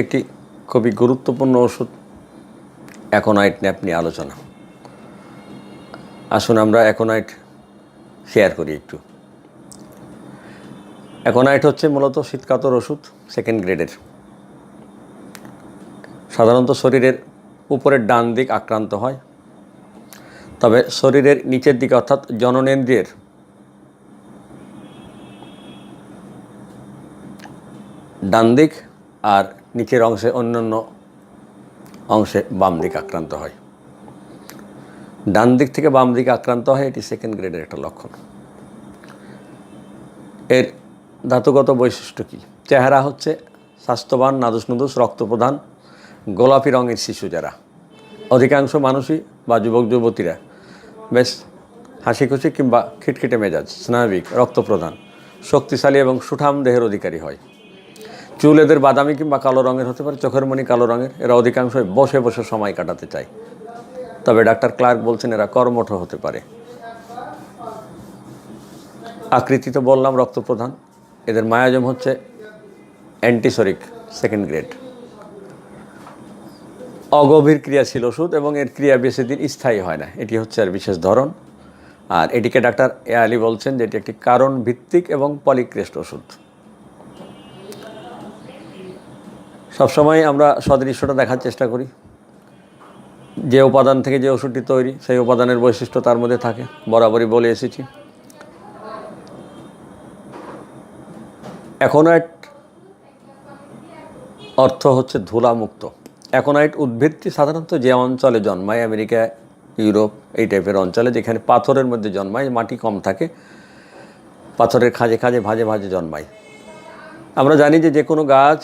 একটি খুবই গুরুত্বপূর্ণ ওষুধ অ্যাকোনাইট নিয়ে আলোচনা। আসুন আমরা অ্যাকোনাইট শেয়ার করি একটু। অ্যাকোনাইট হচ্ছে মূলত শীতকাতর ওষুধ, সেকেন্ড গ্রেডের। সাধারণত শরীরের উপরের ডান দিক আক্রান্ত হয়, তবে শরীরের নিচের দিকে অর্থাৎ জননেন্দ্রিয়ের ডান দিক আর নিচের অংশে অন্যান্য অংশে বাম দিক আক্রান্ত হয়। ডান দিক থেকে বাম দিকে আক্রান্ত হয়, এটি সেকেন্ড গ্রেডের একটা লক্ষণ। এর ধাতুগত বৈশিষ্ট্য কী? চেহারা হচ্ছে স্বাস্থ্যবান, নাদুস নুদুস, রক্তপ্রধান, গোলাপি রঙের শিশু যারা, অধিকাংশ মানুষই বা যুবক যুবতীরা বেশ হাসি খুশি কিংবা খিটখিটে মেজাজ, স্নায়বিক, রক্তপ্রধান, শক্তিশালী এবং সুঠাম দেহের অধিকারী হয়। চুল এদের বাদামি কিংবা কালো রঙের হতে পারে, চোখের মণি কালো রঙের। এরা অধিকাংশই বসে বসে সময় কাটাতে চায়, তবে ডাক্তার ক্লার্ক বলছেন এরা কর্মঠ হতে পারে। আকৃতি তো বললাম রক্তপ্রধান। এদের মায়াজম হচ্ছে অ্যান্টিসরিক, সেকেন্ড গ্রেড। অগভীর ক্রিয়াশীল ওষুধ এবং এর ক্রিয়া বেশি দিন স্থায়ী হয় না, এটি হচ্ছে আর বিশেষ ধরন। আর এটিকে ডাক্তার আলী বলছেন যে এটি একটি কারণ ভিত্তিক এবং পলিক্রেস্ট ওষুধ। সবসময় আমরা সদৃশ্যটা দেখার চেষ্টা করি। যে উপাদান থেকে যে ওষুধটি তৈরি, সেই উপাদানের বৈশিষ্ট্য তার মধ্যে থাকে, বরাবরই বলে এসেছি। অ্যাকোনাইট অর্থ হচ্ছে ধুলামুক্ত। অ্যাকোনাইট উদ্ভিদটি সাধারণত যে অঞ্চলে জন্মায়, আমেরিকা, ইউরোপ, এই টাইপের অঞ্চলে, যেখানে পাথরের মধ্যে জন্মায়, মাটি কম থাকে, পাথরের খাঁজে খাঁজে ভাঁজে ভাঁজে জন্মায়। আমরা জানি যে যে কোনো গাছ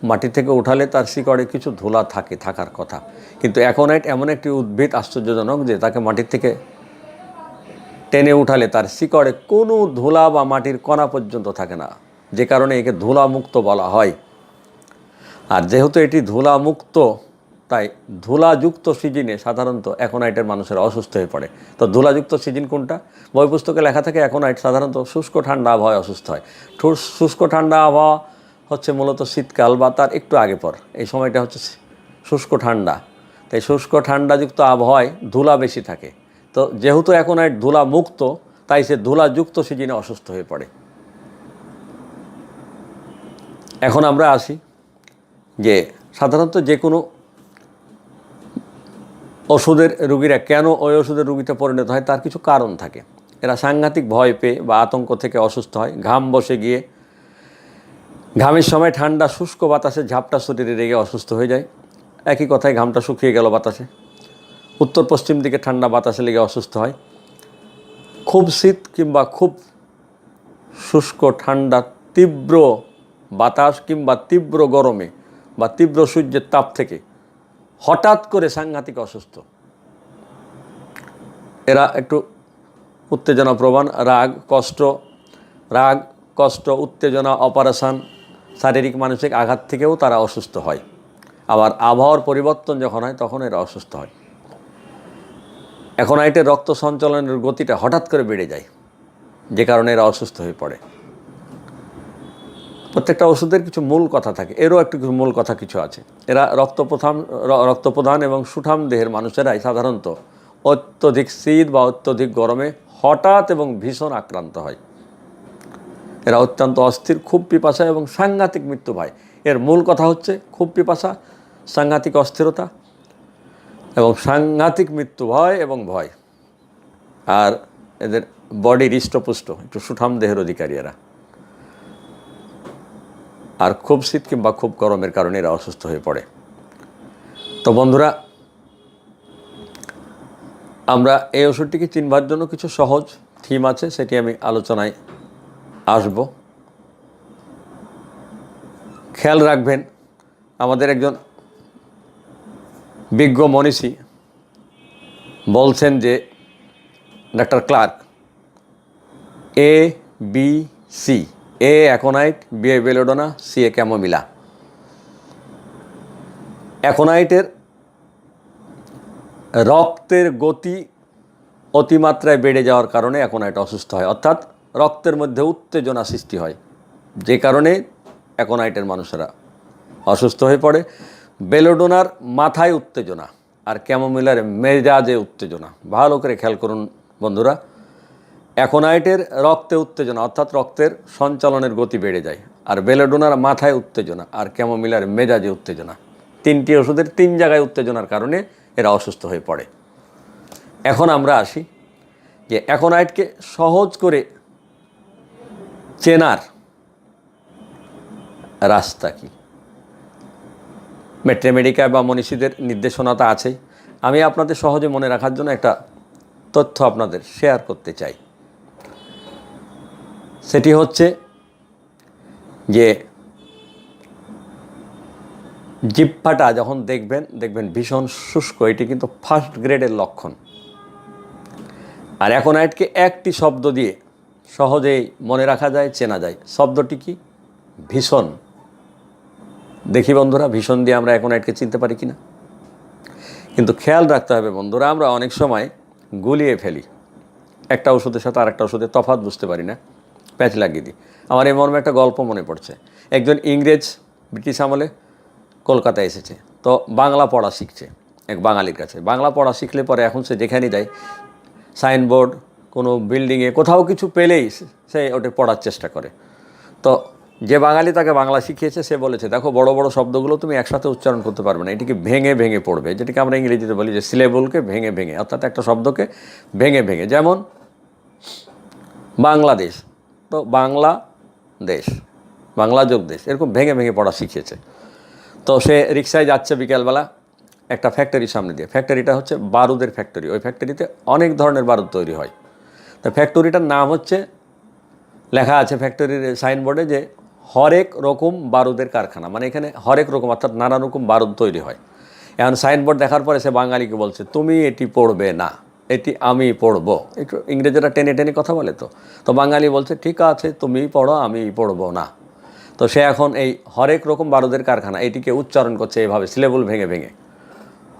মাটি থেকে উঠালে তার শিকড়ে কিছু ধুলা থাকার কথা, কিন্তু অ্যাকোনাইট এমন একটি উদ্ভিদ আশ্চর্যজনক যে তাকে মাটির থেকে টেনে উঠালে তার শিকড়ে কোনো ধুলা বা মাটির কণা পর্যন্ত থাকে না, যে কারণে একে ধুলামুক্ত বলা হয়। আর যেহেতু এটি ধুলামুক্ত, তাই ধুলাযুক্ত সিজনে সাধারণত অ্যাকোনাইটের মানুষের অসুস্থ হয়ে পড়ে। তো ধুলাযুক্ত সিজন কোনটা? বই পুস্তকে লেখা থাকে অ্যাকোনাইট সাধারণত শুষ্ক ঠান্ডা আবহাওয়ায় অসুস্থ হয়। শুষ্ক ঠান্ডা আবহাওয়া হচ্ছে মূলত শীতকাল বা তার একটু আগে পর, এই সময়টা হচ্ছে শুষ্ক ঠান্ডা। তাই শুষ্ক ঠান্ডাযুক্ত আবহাওয়ায় ধুলা বেশি থাকে। তো যেহেতু অ্যাকোনাইট ধুলামুক্ত, তাই সে ধুলাযুক্ত সিজনে অসুস্থ হয়ে পড়ে। এখন আমরা আসি যে সাধারণত যে কোনো ওষুধের রুগীরা কেন ওই ওষুধের রুগীতে পরিণত হয়, তার কিছু কারণ থাকে। এরা সাংঘাতিক ভয় পেয়ে বা আতঙ্ক থেকে অসুস্থ হয়। ঘাম বসে গিয়ে, ঘামের সময় ঠান্ডা শুষ্ক বাতাসে ঝাপটা শরীরে রেগে অসুস্থ হয়ে যায়। একই কথায়, ঘামটা শুকিয়ে গেল বাতাসে, উত্তর পশ্চিম দিকে ঠান্ডা বাতাসে লেগে অসুস্থ হয়। খুব শীত কিংবা খুব শুষ্ক ঠান্ডা, তীব্র বাতাস কিংবা তীব্র গরমে বা তীব্র সূর্যের তাপ থেকে হঠাৎ করে সাংঘাতিক অসুস্থ। এরা একটু উত্তেজনাপ্রবণ, রাগ, কষ্ট, উত্তেজনা, অপারেশন, শারীরিক মানসিক আঘাত থেকেও তারা অসুস্থ হয়। আবার আবহাওয়ার পরিবর্তন যখন হয়, তখন এরা অসুস্থ হয়। অ্যাকোনাইটের রক্ত সঞ্চালনের গতিটা হঠাৎ করে বেড়ে যায়, যে কারণে এরা অসুস্থ হয়ে পড়ে। প্রত্যেকটা ওষুধের কিছু মূল কথা থাকে, এরও একটু কিছু মূল কথা কিছু আছে। এরা রক্তপ্রধান এবং সুঠাম দেহের মানুষেরাই সাধারণত অত্যধিক শীত বা অত্যধিক গরমে হঠাৎ এবং ভীষণ আক্রান্ত হয়। এরা অত্যন্ত অস্থির, খুব পিপাসা এবং সাংঘাতিক মৃত্যু ভয়। এর মূল কথা হচ্ছে খুব পিপাসা, সাংঘাতিক অস্থিরতা এবং সাংঘাতিক মৃত্যু ভয় এবং ভয়। আর এদের বডি হৃষ্টপুষ্ট, একটু সুঠাম দেহের অধিকারী এরা। আর খুব শীত কিংবা খুব গরমের কারণে এরা অসুস্থ হয়ে পড়ে। তো বন্ধুরা, আমরা এই ওষুধটিকে চিনবার জন্য কিছু সহজ থিম আছে, সেটি আমি আলোচনায় আসব। খেয়াল রাখবেন, আমাদের একজন বিজ্ঞ মনীষী বলছেন যে doctor Clarke, ABC, A aconite, B belladonna, C chamomilla. অ্যাকোনাইটের রক্তের গতি অতিমাত্রায় বেড়ে যাওয়ার কারণে অ্যাকোনাইট অসুস্থ হয়, অর্থাৎ রক্তের মধ্যে উত্তেজনা সৃষ্টি হয়, যে কারণে অ্যাকোনাইটের মানুষেরা অসুস্থ হয়ে পড়ে। বেলোডোনার মাথায় উত্তেজনা আর ক্যামোমিলার মেজাজে উত্তেজনা। ভালো করে খেয়াল করুন বন্ধুরা, অ্যাকোনাইটের রক্তে উত্তেজনা অর্থাৎ রক্তের সঞ্চালনের গতি বেড়ে যায়, আর বেলোডোনার মাথায় উত্তেজনা আর ক্যামোমিলার মেজাজে উত্তেজনা। তিনটি ওষুধের তিন জায়গায় উত্তেজনার কারণে এরা অসুস্থ হয়ে পড়ে। এখন আমরা আসি যে অ্যাকোনাইটকে সহজ করে চেনার রাস্তা কি। মেট্রেমেডিকা বা মনীষীদের নির্দেশনাটা আছে। আমি আপনাদের সহজে মনে রাখার জন্য একটা তথ্য আপনাদের শেয়ার করতে চাই। সেটি হচ্ছে যে জিহ্বাটা যখন দেখবেন ভীষণ শুষ্ক, এটি কিন্তু ফার্স্ট গ্রেডের লক্ষণ। আর অ্যাকোনাইটকে একটি শব্দ দিয়ে সহজেই মনে রাখা যায়, চেনা যায়। শব্দটি কি? ভীষণ। দেখি বন্ধুরা, ভীষণ দিয়ে আমরা অ্যাকোনাইটকে চিনতে পারি কিনা। কিন্তু খেয়াল রাখতে হবে বন্ধুরা, আমরা অনেক সময় গুলিয়ে ফেলি, একটা ওষুধের সাথে আরেকটা ওষুধের তফাৎ বুঝতে পারি না, প্যাচ লাগিয়ে দিই। আমার এই মর্মে একটা গল্প মনে পড়ছে। একজন ইংরেজ ব্রিটিশ আমলে কলকাতায় এসেছে, তো বাংলা পড়া শিখছে এক বাঙালির কাছে। বাংলা পড়া শিখলে পরে এখন সে যেখানেই যায়, সাইনবোর্ড, কোনো বিল্ডিংয়ে কোথাও কিছু পেলেই সে ওটা পড়ার চেষ্টা করে। তো যে বাঙালি তাকে বাংলা শিখিয়েছে সে বলেছে, দেখো বড় বড় শব্দগুলো তুমি একসাথে উচ্চারণ করতে পারবে না, এটিকে ভেঙে ভেঙে পড়বে, যেটাকে আমরা ইংরেজিতে বলি যে সিলেবলকে ভেঙে ভেঙে, অর্থাৎ একটা শব্দকে ভেঙে ভেঙে। যেমন বাংলাদেশ, তো বাংলা দেশ, বাংলা যোগ দেশ, এরকম ভেঙে ভেঙে পড়া শিখিয়েছে। তো সে রিক্সায় যাচ্ছে বিকেলবেলা একটা ফ্যাক্টরির সামনে দিয়ে। ফ্যাক্টরিটা হচ্ছে বারুদের ফ্যাক্টরি। ওই ফ্যাক্টরিতে অনেক ধরনের বারুদ তৈরি হয়। তো ফ্যাক্টরিটার নাম হচ্ছে, লেখা আছে ফ্যাক্টরির সাইনবোর্ডে যে হরেক রকম বারুদের কারখানা, মানে এখানে হরেক রকম অর্থাৎ নানা রকম বারুদ তৈরি হয়। এখন সাইনবোর্ড দেখার পরে সে বাঙালিকে বলছে, তুমি এটি পড়বে না, এটি আমি পড়বো। একটু ইংরেজরা টেনে টেনে কথা বলে, তো বাঙালি বলছে ঠিক আছে তুমি পড়ো, আমি পড়বো না। তো সে এখন এই হরেক রকম বারুদের কারখানা এটিকে উচ্চারণ করছে এভাবে, সিলেবল ভেঙে ভেঙে,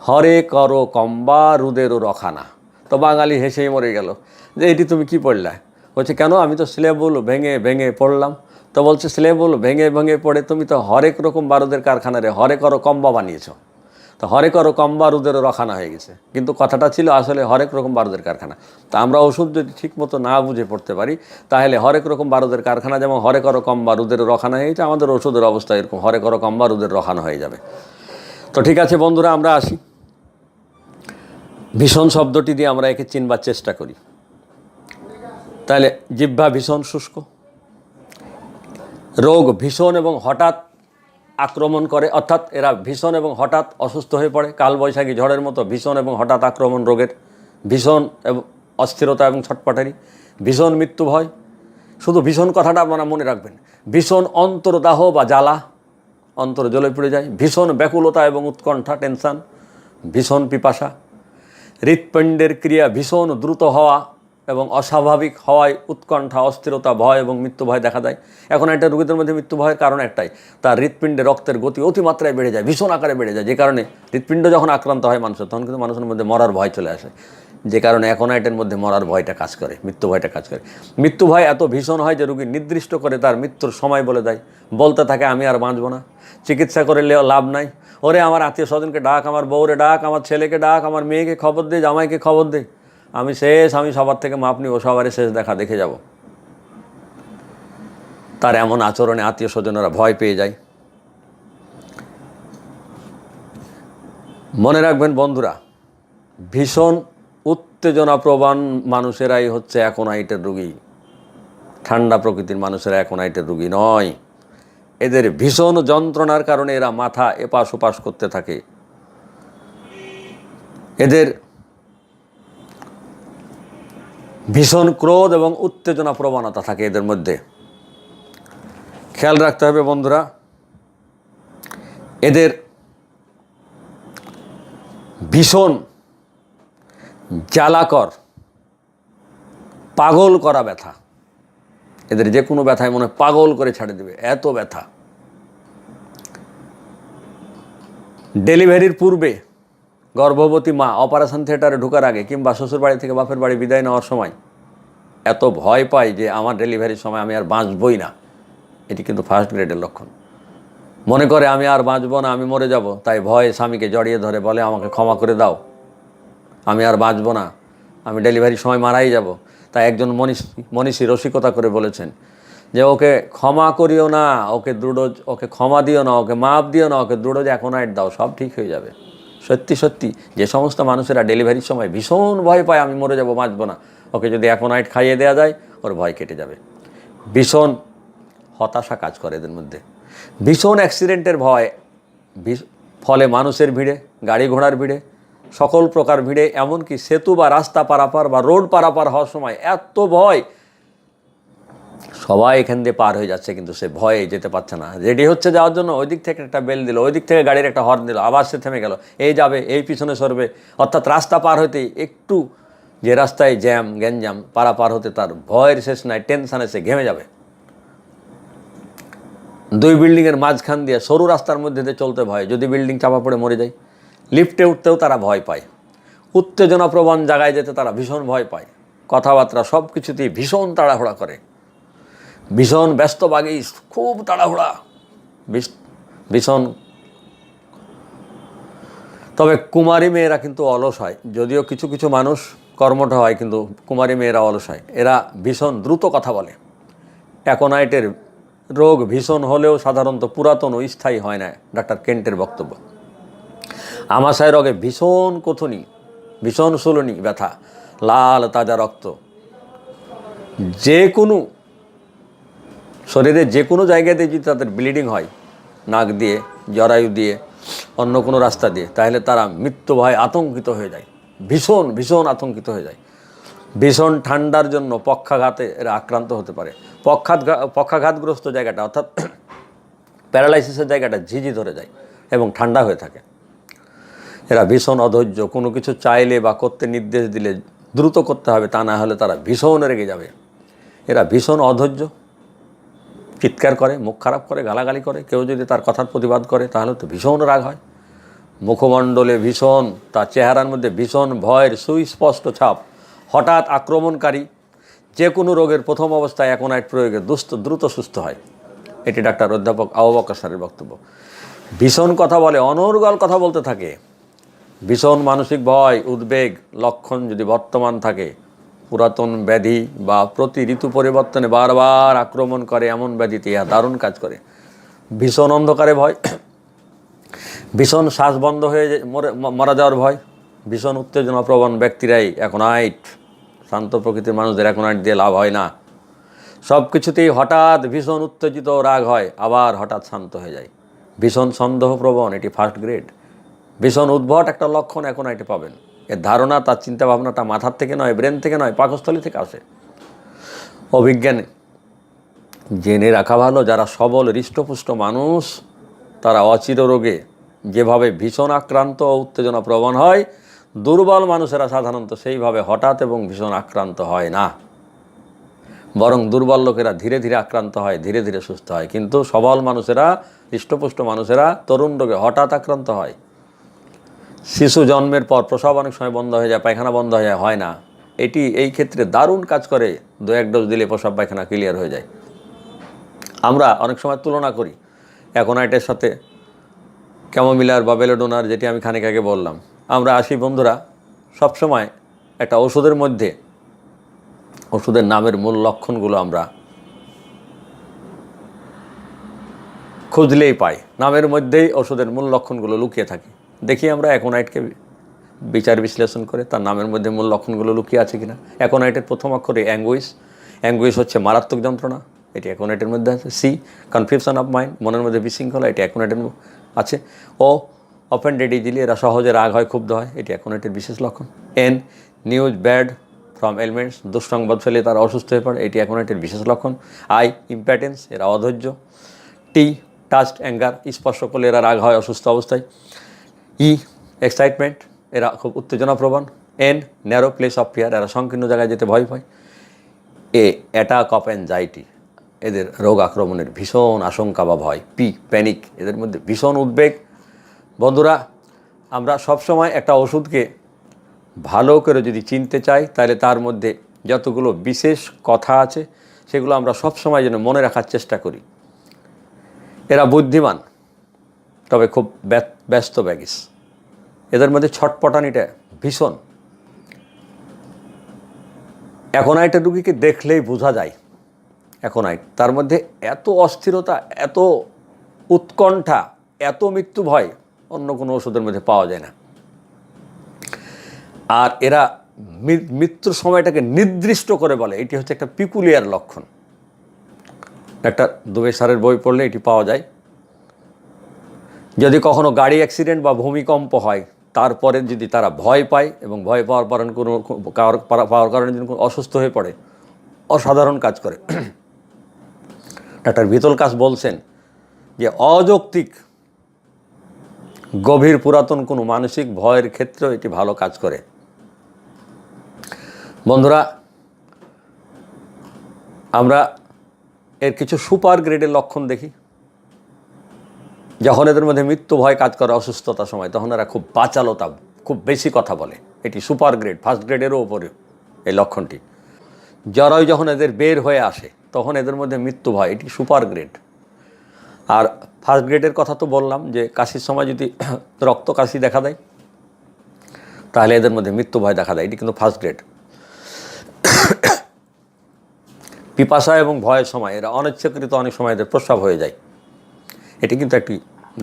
হরে করো কম্বা রুদেরও রখানা। তো বাঙালি হেসেই মরে গেল যে এটি তুমি কি পড়লে? বলছে কেন, আমি তো সিলেবল ভেঙে ভেঙে পড়লাম। তো বলছে সিলেবল ভেঙে ভেঙে পড়ে তুমি তো হরেক রকম বারুদের কারখানারে হরে করো কম্বা বানিয়েছ। তো হরেক করো কম্বা রুদেরও রখানা হয়ে গেছে, কিন্তু কথাটা ছিল আসলে হরেক রকম বারুদের কারখানা। তা আমরা ওষুধ যদি ঠিকমতো না বুঝে পড়তে পারি, তাহলে হরেক রকম বারুদের কারখানা যেমন হরে করো কম্বা রুদেরও রখানা হয়ে গেছে, আমাদের ওষুধের অবস্থা এরকম হরে করো কম্বা রুদের রখানা হয়ে যাবে। তো ঠিক আছে বন্ধুরা, আমরা আসি। ভীষণ শব্দটি দিয়ে আমরা একে চিনবার চেষ্টা করি। তাহলে জিহ্বা ভীষণ শুষ্ক, রোগ ভীষণ এবং হঠাৎ আক্রমণ করে, অর্থাৎ এরা ভীষণ এবং হঠাৎ অসুস্থ হয়ে পড়ে। কালবৈশাখী ঝড়ের মতো ভীষণ এবং হঠাৎ আক্রমণ রোগের, ভীষণ এবং অস্থিরতা এবং ছটপটারি, ভীষণ মৃত্যু ভয়। শুধু ভীষণ কথাটা আপনারা মনে রাখবেন। ভীষণ অন্তর্দাহ বা জ্বালা, অন্তর জ্বলে পড়ে যায়। ভীষণ ব্যাকুলতা এবং উৎকণ্ঠা, টেনশান। ভীষণ পিপাসা। হৃৎপিণ্ডের ক্রিয়া ভীষণ দ্রুত হওয়া এবং অস্বাভাবিক হওয়ায় উৎকণ্ঠা, অস্থিরতা, ভয় এবং মৃত্যু ভয় দেখা দেয়। এখন একটা রোগীদের মধ্যে মৃত্যু ভয়ের কারণ একটাই, তার হৃৎপিণ্ডে রক্তের গতি অতিমাত্রায় বেড়ে যায়, ভীষণ আকারে বেড়ে যায়, যে কারণে হৃৎপিণ্ড যখন আক্রান্ত হয় মানুষের, তখন কিন্তু মানুষের মধ্যে মরার ভয় চলে আসে, যে কারণে অ্যাকোনাইটের মধ্যে মরার ভয়টা কাজ করে, মৃত্যু ভয়টা কাজ করে। মৃত্যু ভয় এত ভীষণ হয় যে রোগী নির্দিষ্ট করে তার মৃত্যুর সময় বলে দেয়, বলতে থাকে আমি আর বাঁচব না, চিকিৎসা করে লাভ নাই, ওরে আমার আত্মীয় স্বজনকে ডাক, আমার বউরে ডাক, আমার ছেলেকে ডাক, আমার মেয়েকে খবর দে, জামাইকে খবর দে, আমি শেষ, আমি সবার থেকে মাপ নিব, সবারই শেষ দেখা দেখে যাব। তার এমন আচরণে আত্মীয় স্বজনেরা ভয় পেয়ে যায়। মনে রাখবেন বন্ধুরা, ভীষণ উত্তেজনাপ্রবণ মানুষেরাই হচ্ছে অ্যাকোনাইটের রোগী। ঠান্ডা প্রকৃতির মানুষেরা অ্যাকোনাইটের রোগী নয়। এদের ভীষণ যন্ত্রণার কারণে এরা মাথা এপাশ ওপাশ করতে থাকে। এদের ভীষণ ক্রোধ এবং উত্তেজনা প্রবণতা থাকে এদের মধ্যে। খেয়াল রাখতে হবে বন্ধুরা, এদের ভীষণ জ্বালাকর, পাগল করা ব্যথা। এদের যে কোনো ব্যথায় মনে পাগল করে ছাড়ে দেবে, এত ব্যথা। ডেলিভারির পূর্বে গর্ভবতী মা অপারেশন থিয়েটারে ঢোকার আগে কিংবা শ্বশুর বাড়ি থেকে বাপের বাড়ি বিদায় নেওয়ার সময় এত ভয় পায় যে আমার ডেলিভারির সময় আমি আর বাঁচবই না, এটি কিন্তু ফার্স্ট গ্রেডের লক্ষণ। মনে করে আমি আর বাঁচবো না, আমি মরে যাব, তাই ভয়ে স্বামীকে জড়িয়ে ধরে বলে আমাকে ক্ষমা করে দাও, আমি আর বাঁচবো না, আমি ডেলিভারির সময় মারাই যাব। তাই একজন মনীষী রসিকতা করে বলেছেন যে ওকে ক্ষমা করিও না, ওকে ক্ষমা দিও না, ওকে মাপ দিও না, ওকে দ্রুডোজ অ্যাকোনাইট দাও, সব ঠিক হয়ে যাবে। সত্যি সত্যি যে সমস্ত মানুষেরা ডেলিভারির সময় ভীষণ ভয় পায় আমি মরে যাব, বাঁচবো না, ওকে যদি অ্যাকোনাইট খাইয়ে দেওয়া যায় ওর ভয় কেটে যাবে। ভীষণ হতাশা কাজ করে এদের মধ্যে, ভীষণ অ্যাক্সিডেন্টের ভয়, ফলে মানুষের ভিড়ে, গাড়ি ঘোড়ার ভিড়ে, সকল প্রকার ভিড়ে, এমনকি সেতু বা রাস্তা পারাপার বা রোড পারাপার হওয়ার সময় এত ভয়, সবাই এখান দিয়ে পার হয়ে যাচ্ছে কিন্তু সে ভয়ে যেতে পারছে না। রেডি হচ্ছে যাওয়ার জন্য, ওই দিক থেকে একটা বেল দিল, ওই দিক থেকে গাড়ির একটা হর্ন দিল, আবার সে থেমে গেল, এই যাবে, এই পিছনে সরবে। অর্থাৎ রাস্তা পার হতে একটু, যে রাস্তায় জ্যাম গ্যাঞ্জাম, পারাপার হতে তার ভয়ের শেষ নাই, টেনশানে সে ঘেমে যাবে। দুই বিল্ডিংয়ের মাঝখান দিয়ে সরু রাস্তার মধ্যে দিয়ে চলতে ভয়, যদি বিল্ডিং চাপা পড়ে মরে যায়। লিফটে উঠতেও তারা ভয় পায়, উত্তেজনাপ্রবণ জায়গায় যেতে তারা ভীষণ ভয় পায়, কথাবার্তা সব কিছুতেই ভীষণ তাড়াহুড়া করে, ভীষণ ব্যস্তভাগী, খুব তাড়াহুড়া, ভীষণ। তবে কুমারী মেয়েরা কিন্তু অলস হয়, যদিও কিছু কিছু মানুষ কর্মঠ হয়, কিন্তু কুমারী মেয়েরা অলস হয়। এরা ভীষণ দ্রুত কথা বলে। অ্যাকোনাইটের রোগ ভীষণ হলেও সাধারণত পুরাতন ও স্থায়ী হয় না, ডাক্তার কেন্টের বক্তব্য। আমাশয় রোগে ভীষণ কোথনি, ভীষণ সুলনি, ব্যথা, লাল তাজা রক্ত, যে কোনো শরীরের যে কোনো জায়গাতে যদি তাদের ব্লিডিং হয়, নাক দিয়ে, জরায়ু দিয়ে, অন্য কোনো রাস্তা দিয়ে, তাহলে তারা মৃত্যু ভয়ে আতঙ্কিত হয়ে যায়, ভীষণ ভীষণ আতঙ্কিত হয়ে যায়। ভীষণ ঠান্ডার জন্য পক্ষাঘাতে এরা আক্রান্ত হতে পারে। পক্ষাঘাতগ্রস্ত জায়গাটা, অর্থাৎ প্যারালাইসিসের জায়গাটা ঝিঝি ধরে যায় এবং ঠান্ডা হয়ে থাকে। এরা ভীষণ অধৈর্য, কোনো কিছু চাইলে বা করতে নির্দেশ দিলে দ্রুত করতে হবে, তা না হলে তারা ভীষণ রেগে যাবে। এরা ভীষণ অধৈর্য, চিৎকার করে, মুখ খারাপ করে, গালাগালি করে, কেউ যদি তার কথার প্রতিবাদ করে তাহলে তো ভীষণ রাগ হয়। মুখমণ্ডলে ভীষণ, তার চেহারার মধ্যে ভীষণ ভয়ের সুস্পষ্ট ছাপ, হঠাৎ আক্রমণকারী, যে কোনো রোগের প্রথম অবস্থায় অ্যাকোনাইট প্রয়োগে দ্রুত সুস্থ হয়। এটি ডাক্তার অধ্যাপক আবু বকর স্যারের বক্তব্য। ভীষণ কথা বলে, অনর্গল কথা বলতে থাকে, ভীষণ মানসিক ভয়, উদ্বেগ লক্ষণ যদি বর্তমান থাকে, পুরাতন ব্যাধি বা প্রতি ঋতু পরিবর্তনে বারবার আক্রমণ করে এমন ব্যাধিতে ইহা দারুণ কাজ করে। ভীষণ অন্ধকারে ভয়, ভীষণ শ্বাস বন্ধ হয়ে মারা যাওয়ার ভয়, ভীষণ উত্তেজনাপ্রবণ ব্যক্তিরাই অ্যাকোনাইট, শান্ত প্রকৃতির মানুষদের অ্যাকোনাইট দিয়ে লাভ হয় না। সব কিছুতেই হঠাৎ ভীষণ উত্তেজিত রাগ হয়, আবার হঠাৎ শান্ত হয়ে যায়। ভীষণ সন্দেহপ্রবণ, এটি ফার্স্ট গ্রেড। ভীষণ উদ্ভট একটা লক্ষণ অ্যাকোনাইটে পাবেন। এর ধারণা, তার চিন্তাভাবনাটা মাথার থেকে নয়, ব্রেন থেকে নয়, পাকস্থলী থেকে আসে। অভিজ্ঞানে জেনে রাখা ভালো, যারা সবল হৃষ্টপুষ্ট মানুষ তারা অচির রোগে যেভাবে ভীষণ আক্রান্ত ও উত্তেজনাপ্রবণ হয়, দুর্বল মানুষেরা সাধারণত সেইভাবে হঠাৎ এবং ভীষণ আক্রান্ত হয় না। বরং দুর্বল লোকেরা ধীরে ধীরে আক্রান্ত হয়, ধীরে ধীরে সুস্থ হয়। কিন্তু সবল মানুষেরা, হৃষ্টপুষ্ট মানুষেরা তরুণ রোগে হঠাৎ আক্রান্ত হয়। শিশু জন্মের পর প্রসব অনেক সময় বন্ধ হয়ে যায়, পায়খানা বন্ধ হয়ে যায়, হয় না। এটি এই ক্ষেত্রে দারুণ কাজ করে, 2-1 ডোজ দিলে প্রসব পায়খানা ক্লিয়ার হয়ে যায়। আমরা অনেক সময় তুলনা করি অ্যাকোনাইটের সাথে ক্যামোমিলার বা বেলোডোনার, যেটি আমি খানিক আগে বললাম। আমরা আসি বন্ধুরা, সবসময় একটা ওষুধের মধ্যে ওষুধের নামের মূল লক্ষণগুলো আমরা খুঁজলেই পাই, নামের মধ্যেই ওষুধের মূল লক্ষণগুলো লুকিয়ে থাকে। দেখি আমরা অ্যাকোনাইটকে বিচার বিশ্লেষণ করে তার নামের মধ্যে মূল লক্ষণগুলো লুকিয়ে আছে কিনা। অ্যাকোনাইটের প্রথম অক্ষরে অ্যাঙ্গুইশ, অ্যাঙ্গুইশ হচ্ছে মারাত্মক যন্ত্রণা, এটি অ্যাকোনাইটের মধ্যে আছে। সি, কনফিউশন অফ মাইন্ড, মনের মধ্যে বিশৃঙ্খলা, এটি অ্যাকোনাইটের আছে। ও, অফেন্ডেড ইজিলি, এরা সহজে রাগ হয়, ক্ষুব্ধ হয়, এটি অ্যাকোনাইটের বিশেষ লক্ষণ। N, news bad from elements, দুঃসংবাদ ফেলে তারা অসুস্থ হয়ে পড়ে, এটি অ্যাকোনাইটের বিশেষ লক্ষণ। আই, ইম্প্যাটেন্স, এরা অধৈর্য। টি, টাচড অ্যাঙ্গার, স্পর্শ করলে এরা রাগ হয় অসুস্থ অবস্থায়। ই, এক্সাইটমেন্ট, এরা খুব উত্তেজনাপ্রবণ। N, narrow place of fear, এরা সংকীর্ণ জায়গায় যেতে ভয় পায়। এ, অ্যাটাক অফ অ্যাংজাইটি, এদের রোগ আক্রমণের ভীষণ আশঙ্কা বা ভয়। পি, প্যানিক, এদের মধ্যে ভীষণ উদ্বেগ। বন্ধুরা, আমরা সবসময় একটা ওষুধকে ভালো করে যদি চিনতে চাই, তাহলে তার মধ্যে যতগুলো বিশেষ কথা আছে সেগুলো আমরা সবসময় যেন মনে রাখার চেষ্টা করি। এরা বুদ্ধিমান, তবে খুব ব্যস্ত ব্যাগিস। এদের মধ্যে ছটপটানিটা ভীষণ। অ্যাকোনাইটের রুগীকে দেখলেই বোঝা যায় অ্যাকোনাইট, তার মধ্যে এত অস্থিরতা, এত উৎকণ্ঠা, এত মৃত্যু ভয় অন্য কোনো ওষুধের মধ্যে পাওয়া যায় না। আর এরা মৃত্যুর সময়টাকে নির্দিষ্ট করে বলে, এটি হচ্ছে একটা পিকুলিয়ার লক্ষণ। একটা দুবে স্যারের বই পড়লে এটি পাওয়া যায়। যদি কখনো গাড়ি অ্যাক্সিডেন্ট বা ভূমিকম্প হয়, তারপরে যদি তারা ভয় পায় এবং ভয় পাওয়ার কারণে যদি কোনো অসুস্থ হয়ে পড়ে, অসাধারণ কাজ করে। ডাক্তার ভিতল কাস বলছেন যে অযৌক্তিক গভীর পুরাতন কোনো মানসিক ভয়ের ক্ষেত্রেও এটি ভালো কাজ করে। বন্ধুরা, আমরা এর কিছু সুপার গ্রেডের লক্ষণ দেখি। যখন এদের মধ্যে মৃত্যু ভয় কাজ করে অসুস্থতার সময়, তখন এরা খুব বাচালতা, খুব বেশি কথা বলে। এটি সুপার গ্রেড, ফার্স্ট গ্রেডেরও ওপরে এই লক্ষণটি। জ্বরই যখন এদের বের হয়ে আসে, তখন এদের মধ্যে মৃত্যু ভয়, এটি সুপার গ্রেড। আর ফার্স্ট গ্রেডের কথা তো বললাম, যে কাশির সময় যদি রক্ত কাশি দেখা দেয়, তাহলে এদের মধ্যে মৃত্যু ভয় দেখা দেয়, এটি কিন্তু ফার্স্ট গ্রেড। পিপাসা এবং ভয়ের সময় এরা অনিচ্ছাকৃত অনেক সময় এদের প্রস্রাব হয়ে যায়, এটি কিন্তু একটি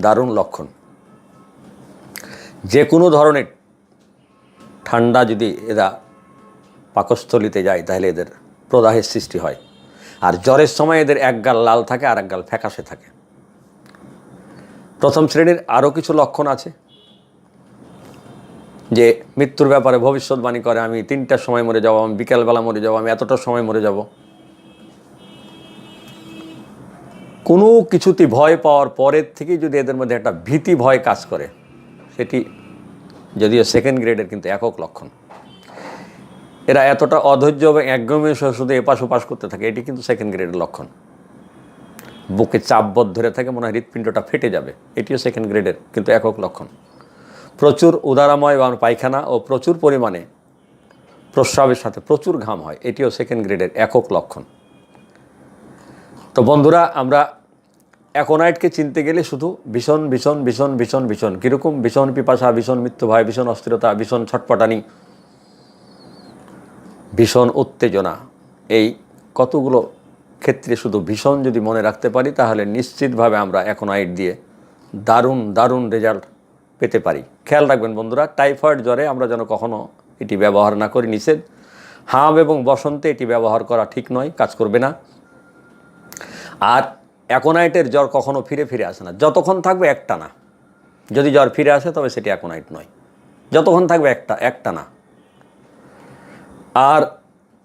দারুণ লক্ষণ। যে কোনো ধরনের ঠান্ডা যদি এরা পাকস্থলিতে যায়, তাহলে এদের প্রদাহের সৃষ্টি হয়। আর জ্বরের সময় এদের এক গাল লাল থাকে আর এক গাল ফ্যাকাশে থাকে। প্রথম শ্রেণীর আরও কিছু লক্ষণ আছে, যে মৃত্যুর ব্যাপারে ভবিষ্যৎবাণী করে, আমি 3টার সময় মরে যাব, আমি বিকেলবেলা মরে যাব, আমি এতটার সময় মরে যাব। কোনো কিছুতে ভয় পাওয়ার পরের থেকেই যদি এদের মধ্যে একটা ভীতি ভয় কাজ করে, সেটি যদিও সেকেন্ড গ্রেডের, কিন্তু একক লক্ষণ। এরা এতটা অধৈর্য এবং একগমী শুধু এপাশ ওপাশ করতে থাকে, এটি কিন্তু সেকেন্ড গ্রেডের লক্ষণ। বুকে চাপবোধ ধরে থাকে, মনে হয় হৃৎপিণ্ডটা ফেটে যাবে, এটিও সেকেন্ড গ্রেডের, কিন্তু একক লক্ষণ। প্রচুর উদারাময় বা পায়খানা ও প্রচুর পরিমাণে প্রস্রাবের সাথে প্রচুর ঘাম হয়, এটিও সেকেন্ড গ্রেডের একক লক্ষণ। তো বন্ধুরা, আমরা অ্যাকোনাইটকে চিনতে গেলে শুধু ভীষণ ভীষণ ভীষণ ভীষণ ভীষণ কীরকম, ভীষণ পিপাসা, ভীষণ মৃত্যু ভয়, ভীষণ অস্থিরতা, ভীষণ ছটপটানি, ভীষণ উত্তেজনা, এই কতগুলো ক্ষেত্রে শুধু ভীষণ যদি মনে রাখতে পারি, তাহলে নিশ্চিতভাবে আমরা অ্যাকোনাইট দিয়ে দারুণ দারুণ রেজাল্ট পেতে পারি। খেয়াল রাখবেন বন্ধুরা, টাইফয়েড জ্বরে আমরা যেন কখনো এটি ব্যবহার না করি, নিষেধ। হাম এবং বসন্তে এটি ব্যবহার করা ঠিক নয়, কাজ করবে না। আর অ্যাকোনাইটের জ্বর কখনো ফিরে ফিরে আসে না, যতক্ষণ থাকবে একটা না। যদি জ্বর ফিরে আসে, তবে সেটি অ্যাকোনাইট নয়, যতক্ষণ থাকবে একটা না। আর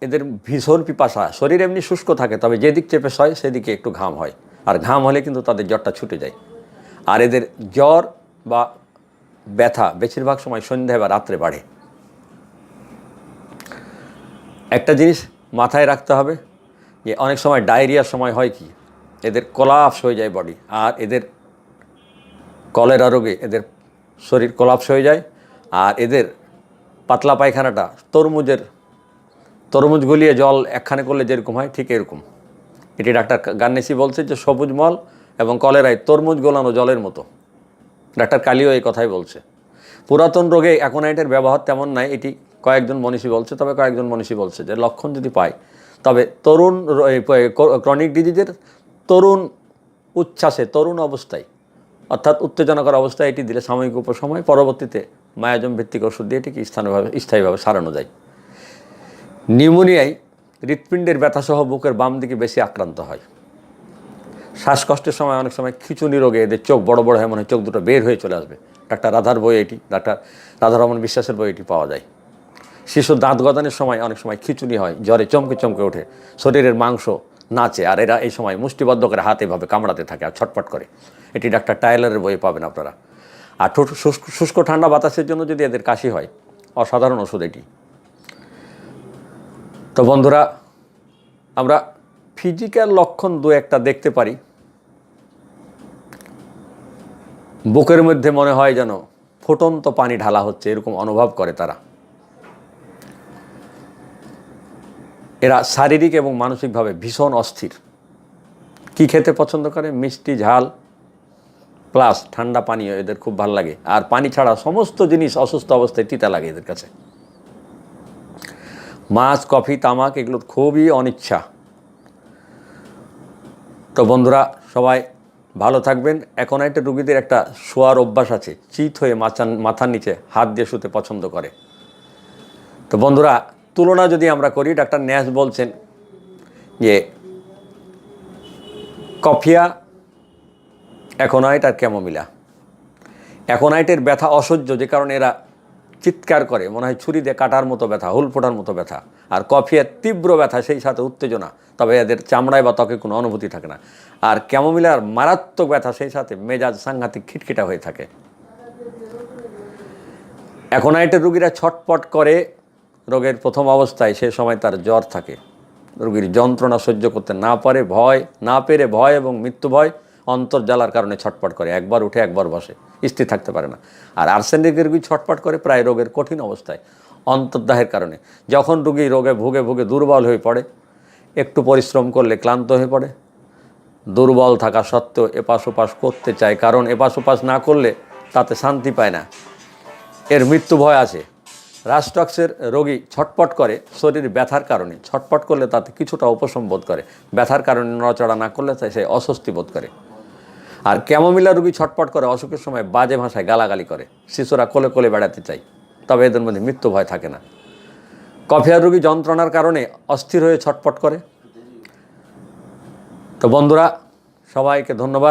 এদের ভীষণ পিপাসা, শরীর এমনি শুষ্ক থাকে, তবে যেদিক চেপে সয় সেদিকে একটু ঘাম হয়, আর ঘাম হলে কিন্তু তাদের জ্বরটা ছুটে যায়। আর এদের জ্বর বা ব্যথা বেশিরভাগ সময় সন্ধ্যায় বা রাত্রে বাড়ে। একটা জিনিস মাথায় রাখতে হবে, যে অনেক সময় ডায়রিয়ার সময় হয় কি, এদের কোলাপস হয়ে যায় বডি। আর এদের কলেরা রোগে এদের শরীর কোলাপস হয়ে যায়। আর এদের পাতলা পায়খানাটা তরমুজ গলিয়ে জল একখানে করলে যেরকম হয়, ঠিক এরকম। এটি ডাক্তার গান্নেসি বলছে যে সবুজ মল এবং কলেরায় তরমুজ গোলানো জলের মতো। ডাক্তার কালিও এই কথাই বলছে। পুরাতন রোগে অ্যাকোনাইটের ব্যবহার তেমন নাই, এটি কয়েকজন মনীষী বলছে। তবে কয়েকজন মনীষী বলছে যে লক্ষণ যদি পায়, তবে তরুণ ক্রনিক ডিজিজের তরুণ উচ্ছ্বাসে, তরুণ অবস্থায়, অর্থাৎ উত্তেজনাকর অবস্থায় এটি দিলে সাময়িক উপসময়, পরবর্তীতে মায়াজম ভিত্তিক ওষুধ দিয়ে এটিকে স্থায়ীভাবে সারানো যায়। নিউমোনিয়ায় হৃৎপিণ্ডের ব্যথাসহ বুকের বাম দিকে বেশি আক্রান্ত হয়। শ্বাসকষ্টের সময় অনেক সময় খিঁচুনি রোগে এদের চোখ বড় বড় হয়, মনে হয় চোখ দুটো বের হয়ে চলে আসবে। ডাক্তার রাধার বই এটি, ডাক্তার রাধারমন বিশ্বাসের বই এটি পাওয়া যায়। শিশুর দাঁত গজানোর সময় অনেক সময় খিঁচুনি হয়, জ্বরে চমকে চমকে ওঠে, শরীরের মাংস নাচে, আর এরা এই সময় মুষ্টিবদ্ধ করে হাতে এভাবে কামড়াতে থাকে আর ছটফট করে। এটি ডাক্তার টাইলারের বইয়ে পাবেন আপনারা। আর শুষ্ক ঠান্ডা বাতাসের জন্য যদি এদের কাশি হয়, অসাধারণ ওষুধ এটি। তো বন্ধুরা, আমরা ফিজিক্যাল লক্ষণ দু একটা দেখতে পারি। বুকের মধ্যে মনে হয় যেন ফুটন্ত পানি ঢালা হচ্ছে, এরকম অনুভব করে তারা। এরা শারীরিক এবং মানসিকভাবে ভীষণ অস্থির। কি খেতে পছন্দ করে? মিষ্টি, ঝাল, প্লাস ঠান্ডা পানীয় এদের খুব ভালো লাগে। আর পানি ছাড়া সমস্ত জিনিস অসুস্থ অবস্থায় তিতা লাগে এদের কাছে। মাছ, কফি, তামাক এগুলো খুবই অনিচ্ছা। তো বন্ধুরা সবাই ভালো থাকবেন। অ্যাকোনাইটের রুগীদের একটা শোয়ার অভ্যাস আছে, চিত হয়ে মাথার নিচে হাত দিয়ে শুতে পছন্দ করে। তো বন্ধুরা তুলনা যদি আমরা করি, ডাক্তার ন্যাশ বলছেন যে কফিয়া, অ্যাকোনাইট আর ক্যামোমিলা। অ্যাকোনাইটের ব্যথা অসহ্য, যে কারণে এরা চিৎকার করে, মনে হয় ছুরি দিয়ে কাটার মতো ব্যথা, হুল ফোটার মতো ব্যথা। আর কফিয়ার তীব্র ব্যথা, সেই সাথে উত্তেজনা, তবে এদের চামড়ায় বা ত্বকে কোনো অনুভূতি থাকে না। আর ক্যামোমিলার মারাত্মক ব্যথা, সেই সাথে মেজাজ সাংঘাতিক খিটখিটা হয়ে থাকে। অ্যাকোনাইটের রুগীরা ছটপট করে রোগের প্রথম অবস্থায়, সে সময় তার জ্বর থাকে, রোগীর যন্ত্রণা সহ্য করতে না পেরে ভয় এবং মৃত্যু ভয়, অন্তর্জালার কারণে ছটপট করে, একবার উঠে একবার বসে, স্থির থাকতে পারে না। আর আর্সেনিকের রোগী ছটপট করে প্রায় রোগের কঠিন অবস্থায়, অন্তর্দাহের কারণে। যখন রোগী রোগে ভুগে ভুগে দুর্বল হয়ে পড়ে, একটু পরিশ্রম করলে ক্লান্ত হয়ে পড়ে, দুর্বল থাকা সত্ত্বেও এপাশ ওপাশ করতে চায়, কারণ এপাশ ওপাশ না করলে তাতে শান্তি পায় না, এর মৃত্যু ভয় আছে। রাস্টক্সের রোগী ছটপট করে শরীর ব্যথার কারণে, ছটপট করলে তাতে কিছুটা উপশম বোধ করে, ব্যথার কারণে নড়াচড়া না করলে তাই সে অস্বস্তি বোধ করে। আর ক্যামোমিলা রোগী ছটপট করে অসুখের সময় বাজে ভাষায় গালাগালি করে, শিশুরা কোলে কোলে বেড়াতে চায়, তবে এদের মধ্যে মৃত্যু ভয় থাকে না। কফিয়ার রোগী যন্ত্রণার কারণে অস্থির হয়ে ছটপট করে। তো বন্ধুরা সবাইকে ধন্যবাদ।